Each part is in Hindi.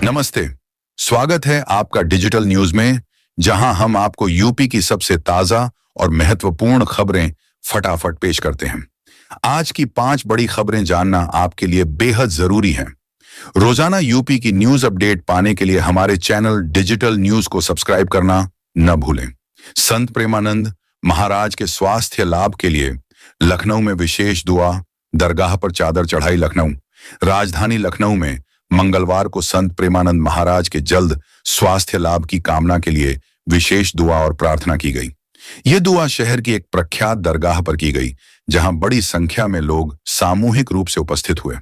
नमस्ते। स्वागत है आपका डिजिटल न्यूज में, जहां हम आपको यूपी की सबसे ताजा और महत्वपूर्ण खबरें फटाफट पेश करते हैं। आज की 5 बड़ी खबरें जानना आपके लिए बेहद जरूरी है। रोजाना यूपी की न्यूज अपडेट पाने के लिए हमारे चैनल डिजिटल न्यूज को सब्सक्राइब करना न भूलें। संत प्रेमानंद महाराज के स्वास्थ्य लाभ के लिए लखनऊ में विशेष दुआ, दरगाह पर चादर चढ़ाई। लखनऊ राजधानी लखनऊ में मंगलवार को संत प्रेमानंद महाराज के जल्द स्वास्थ्य लाभ की कामना के लिए विशेष दुआ और प्रार्थना की गई। यह दुआ शहर की एक प्रख्यात दरगाह पर की गई, जहां बड़ी संख्या में लोग सामूहिक रूप से उपस्थित हुए।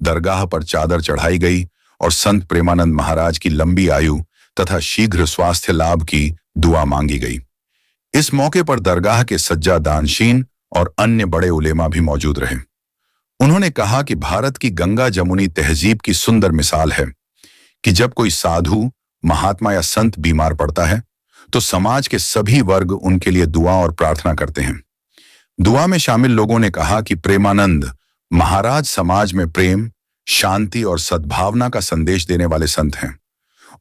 दरगाह पर चादर चढ़ाई गई और संत प्रेमानंद महाराज की लंबी आयु तथा शीघ्र स्वास्थ्य लाभ की दुआ मांगी गई। इस मौके पर दरगाह के सज्जादानशीन और अन्य बड़े उलेमा भी मौजूद रहे। उन्होंने कहा कि भारत की गंगा जमुनी तहजीब की सुंदर मिसाल है कि जब कोई साधु, महात्मा या संत बीमार पड़ता है तो समाज के सभी वर्ग उनके लिए दुआ और प्रार्थना करते हैं। दुआ में शामिल लोगों ने कहा कि प्रेमानंद महाराज समाज में प्रेम, शांति और सद्भावना का संदेश देने वाले संत हैं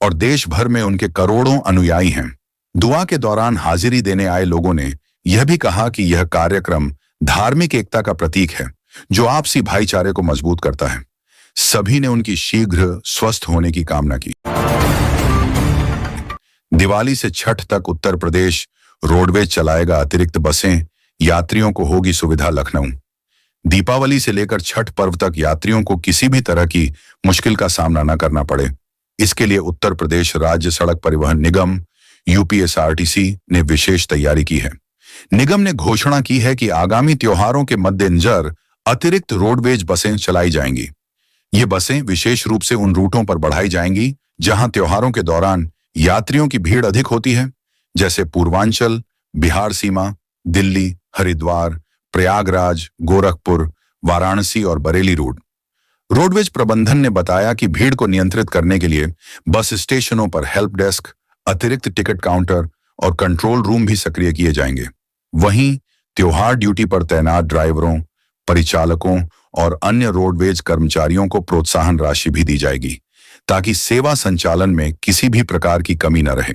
और देश भर में उनके करोड़ों अनुयायी हैं। दुआ के दौरान हाजिरी देने आए लोगों ने यह भी कहा कि यह कार्यक्रम धार्मिक एकता का प्रतीक है, जो आपसी भाईचारे को मजबूत करता है। सभी ने उनकी शीघ्र स्वस्थ होने की कामना की। दिवाली से छठ तक उत्तर प्रदेश रोडवेज चलाएगा अतिरिक्त बसें, यात्रियों को होगी सुविधा। लखनऊ दीपावली से लेकर छठ पर्व तक यात्रियों को किसी भी तरह की मुश्किल का सामना न करना पड़े, इसके लिए उत्तर प्रदेश राज्य सड़क परिवहन निगम यूपीएसआरटीसी ने विशेष तैयारी की है। निगम ने घोषणा की है कि आगामी त्योहारों के मद्देनजर अतिरिक्त रोडवेज बसें चलाई जाएंगी। ये बसें विशेष रूप से उन रूटों पर बढ़ाई जाएंगी जहां त्योहारों के दौरान यात्रियों की भीड़ अधिक होती है, जैसे पूर्वांचल, बिहार सीमा, दिल्ली, हरिद्वार, प्रयागराज, गोरखपुर, वाराणसी और बरेली रूट। रोडवेज प्रबंधन ने बताया कि भीड़ को नियंत्रित करने के लिए बस स्टेशनों पर हेल्प डेस्क, अतिरिक्त टिकट काउंटर और कंट्रोल रूम भी सक्रिय किए जाएंगे। वहीं त्योहार ड्यूटी पर तैनात ड्राइवरों, परिचालकों और अन्य रोडवेज कर्मचारियों को प्रोत्साहन राशि भी दी जाएगी, ताकि सेवा संचालन में किसी भी प्रकार की कमी न रहे।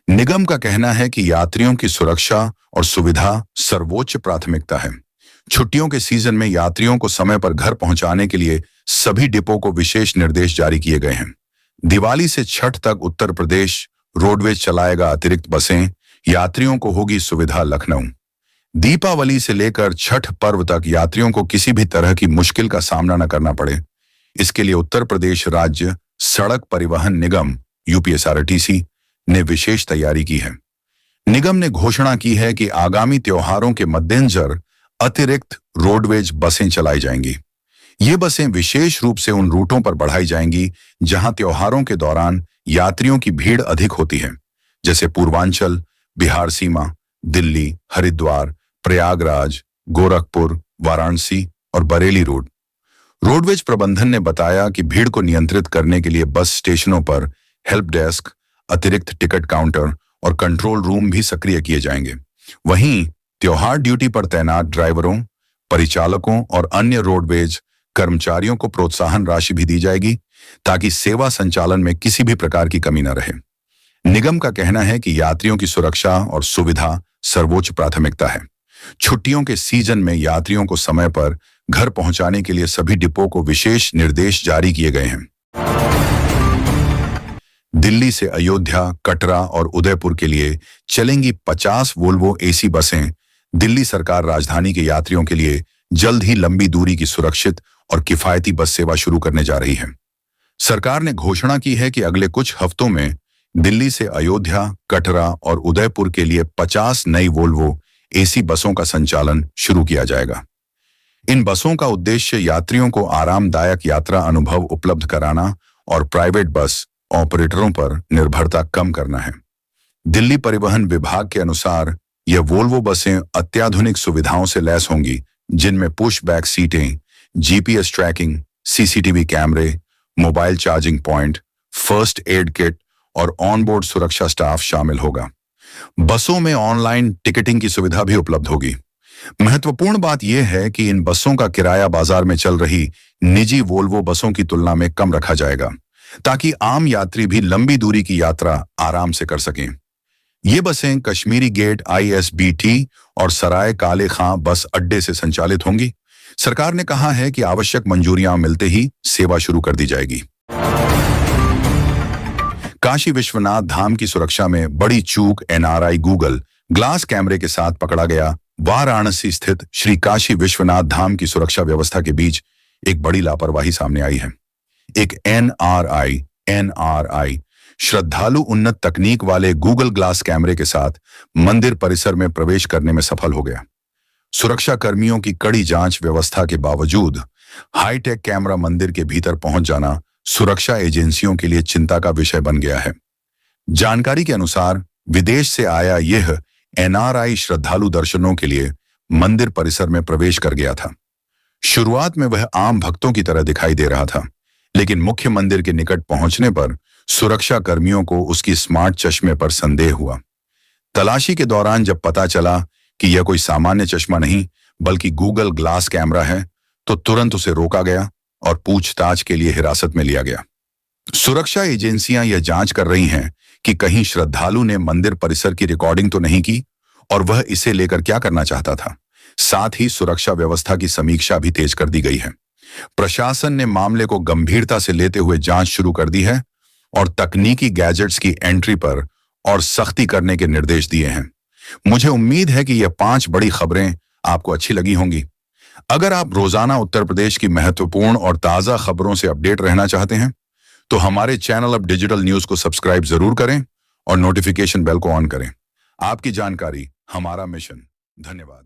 निगम का कहना है कि यात्रियों की सुरक्षा और सुविधा सर्वोच्च प्राथमिकता है। छुट्टियों के सीजन में यात्रियों को समय पर घर पहुंचाने के लिए सभी डिपो को विशेष निर्देश जारी किए गए हैं। दिवाली से छठ तक उत्तर प्रदेश रोडवेज चलाएगा अतिरिक्त बसें, यात्रियों को होगी सुविधा। लखनऊ दीपावली से लेकर छठ पर्व तक यात्रियों को किसी भी तरह की मुश्किल का सामना न करना पड़े, इसके लिए उत्तर प्रदेश राज्य सड़क परिवहन निगम यूपीएसआरटीसी ने विशेष तैयारी की है। निगम ने घोषणा की है कि आगामी त्योहारों के मद्देनजर अतिरिक्त रोडवेज बसें चलाई जाएंगी। ये बसें विशेष रूप से उन रूटों पर बढ़ाई जाएंगी जहां त्योहारों के दौरान यात्रियों की भीड़ अधिक होती है, जैसे पूर्वांचल, बिहार सीमा, दिल्ली, हरिद्वार, प्रयागराज, गोरखपुर, वाराणसी और बरेली रूट। रोडवेज प्रबंधन ने बताया कि भीड़ को नियंत्रित करने के लिए बस स्टेशनों पर हेल्प डेस्क, अतिरिक्त टिकट काउंटर और कंट्रोल रूम भी सक्रिय किए जाएंगे। वहीं त्योहार ड्यूटी पर तैनात ड्राइवरों, परिचालकों और अन्य रोडवेज कर्मचारियों को प्रोत्साहन राशि भी दी जाएगी, ताकि सेवा संचालन में किसी भी प्रकार की कमी न रहे। निगम का कहना है कि यात्रियों की सुरक्षा और सुविधा सर्वोच्च प्राथमिकता है। छुट्टियों के सीजन में यात्रियों को समय पर घर पहुंचाने के लिए सभी डिपो को विशेष निर्देश जारी किए गए हैं। दिल्ली से अयोध्या, कटरा और उदयपुर के लिए चलेंगी 50 वोल्वो एसी बसें। दिल्ली सरकार राजधानी के यात्रियों के लिए जल्द ही लंबी दूरी की सुरक्षित और किफायती बस सेवा शुरू करने जा रही है। सरकार ने घोषणा की है कि अगले कुछ हफ्तों में दिल्ली से अयोध्या, कटरा और उदयपुर के लिए 50 नई वोल्वो एसी बसों का संचालन शुरू किया जाएगा। इन बसों का उद्देश्य यात्रियों को आरामदायक यात्रा अनुभव उपलब्ध कराना और प्राइवेट बस ऑपरेटरों पर निर्भरता कम करना है। दिल्ली परिवहन विभाग के अनुसार यह वोल्वो बसें अत्याधुनिक सुविधाओं से लैस होंगी, जिनमें पुश बैक सीटें, जीपीएस ट्रैकिंग, सीसीटीवी कैमरे, mobile charging point, first aid kit और ऑनबोर्ड सुरक्षा स्टाफ शामिल होगा। बसों में ऑनलाइन टिकटिंग की सुविधा भी उपलब्ध होगी। महत्वपूर्ण बात यह है कि इन बसों का किराया बाजार में चल रही निजी वोल्वो बसों की तुलना में कम रखा जाएगा, ताकि आम यात्री भी लंबी दूरी की यात्रा आराम से कर सकें। ये बसें कश्मीरी गेट ISBT और सराय काले खां बस अड्डे से संचालित होंगी। सरकार ने कहा है कि आवश्यक मंजूरियां मिलते ही सेवा शुरू कर दी जाएगी। काशी विश्वनाथ धाम की सुरक्षा में बड़ी चूक NRI गूगल ग्लास कैमरे के साथ पकड़ा गया। वाराणसी स्थित श्री काशी विश्वनाथ धाम की सुरक्षा व्यवस्था के बीच एक बड़ी लापरवाही सामने आई है। एक NRI श्रद्धालु उन्नत तकनीक वाले गूगल ग्लास कैमरे के साथ मंदिर परिसर में प्रवेश करने में सफल हो गया। सुरक्षा कर्मियों की कड़ी जांच व्यवस्था के बावजूद हाईटेक कैमरा मंदिर के भीतर पहुंच जाना सुरक्षा एजेंसियों के लिए चिंता का विषय बन गया है। जानकारी के अनुसार विदेश से आया यह NRI श्रद्धालु दर्शनों के लिए मंदिर परिसर में प्रवेश कर गया था। शुरुआत में वह आम भक्तों की तरह दिखाई दे रहा था, लेकिन मुख्य मंदिर के निकट पहुंचने पर सुरक्षा कर्मियों को उसकी स्मार्ट चश्मे पर संदेह हुआ। तलाशी के दौरान जब पता चला कि यह कोई सामान्य चश्मा नहीं बल्कि गूगल ग्लास कैमरा है, तो तुरंत उसे रोका गया और पूछताछ के लिए हिरासत में लिया गया। सुरक्षा एजेंसियां यह जांच कर रही हैं कि कहीं श्रद्धालु ने मंदिर परिसर की रिकॉर्डिंग तो नहीं की और वह इसे लेकर क्या करना चाहता था। साथ ही सुरक्षा व्यवस्था की समीक्षा भी तेज कर दी गई है। प्रशासन ने मामले को गंभीरता से लेते हुए जांच शुरू कर दी है और तकनीकी गैजेट्स की एंट्री पर और सख्ती करने के निर्देश दिए हैं। मुझे उम्मीद है कि यह 5 बड़ी खबरें आपको अच्छी लगी होंगी। अगर आप रोजाना उत्तर प्रदेश की महत्वपूर्ण और ताजा खबरों से अपडेट रहना चाहते हैं, तो हमारे चैनल अब डिजिटल न्यूज को सब्सक्राइब जरूर करें और नोटिफिकेशन बेल को ऑन करें। आपकी जानकारी हमारा मिशन। धन्यवाद।